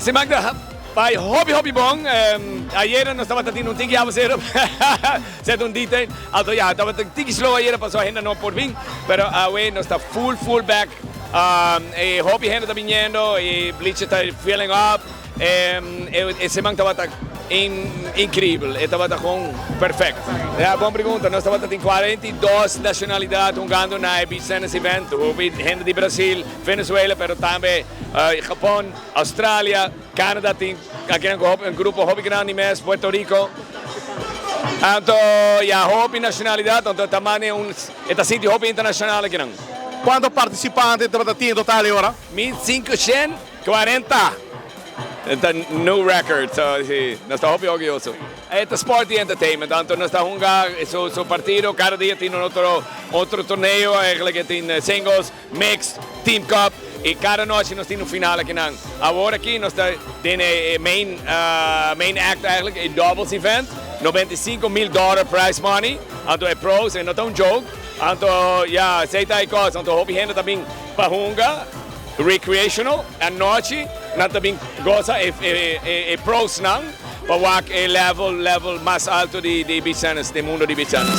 Si Magda, by hobby bong, ayer nos estaba teniendo un tiki a cero, se un detail, alto ya, estaba tiki slow ayer pasó agenda no por fin, pero hoy nos está full back, hobby gente está viniendo, y Bleach está filling up, ese man estaba incrível, estava com perfeito. Boa pergunta, nós estamos em 42 nacionalidades jogando na beach tennis event, gente de Brasil, Venezuela, mas também Japão, Austrália, Canadá, tem aqui um grupo hobby grande mesmo, Puerto Rico. Então, hobby nacionalidade, então também está sendo hobby internacional aqui não. Quantos participantes tem em total agora? 1540. It's a new record, so sí, nós estamos orgulhosos. É sport e entertainment, então nós estamos jogando seu partido, cada dia tem outro torneio, que tem singles, mixed, team cup, e cada noite nós temos final aqui. Agora aqui nós temos main act, eigenlijk, doubles event, $95,000 prize money, então é pros, e não é jogo, então, aceita aí coisa, então hobby gente também para jogar, recreational, à noite, nós também gosta e pros não, para walk level mais alto de beach tennis, do mundo de beach tennis.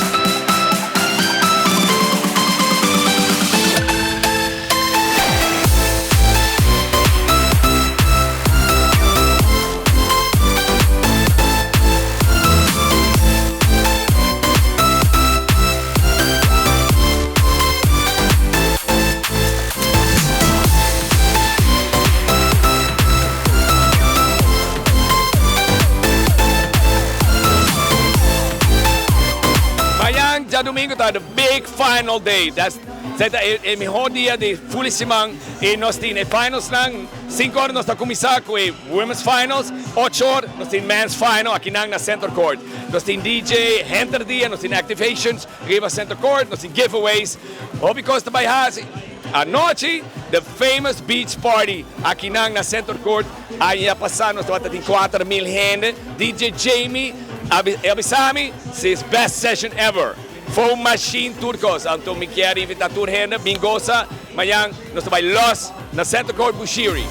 Já domingo está the big final day. That's o melhor dia de full semana e nós temos finals lang. 5 horas nós está começando com women's finals, 8 horas nós temos men's final aqui na center court. Nós temos DJ, enter dia, nós temos activations, riba center court, nós temos giveaways. Hobby Costa by Hasi. A noite, the famous beach party aqui na center court. Aí a passar nós estamos tendo 4,000 gente. DJ Jamie avisame, his best session ever. Foam Machine Turcos. Então, me quero invitar a tua gente, bingosa. Amanhã, nós vamos Los, na Center Court Bushiri.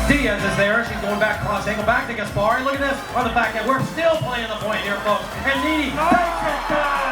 Diaz is there. She's going back cross angle, back to Gaspari. Look at this on the back end. We're still playing the point here, folks. And Nini takes it down.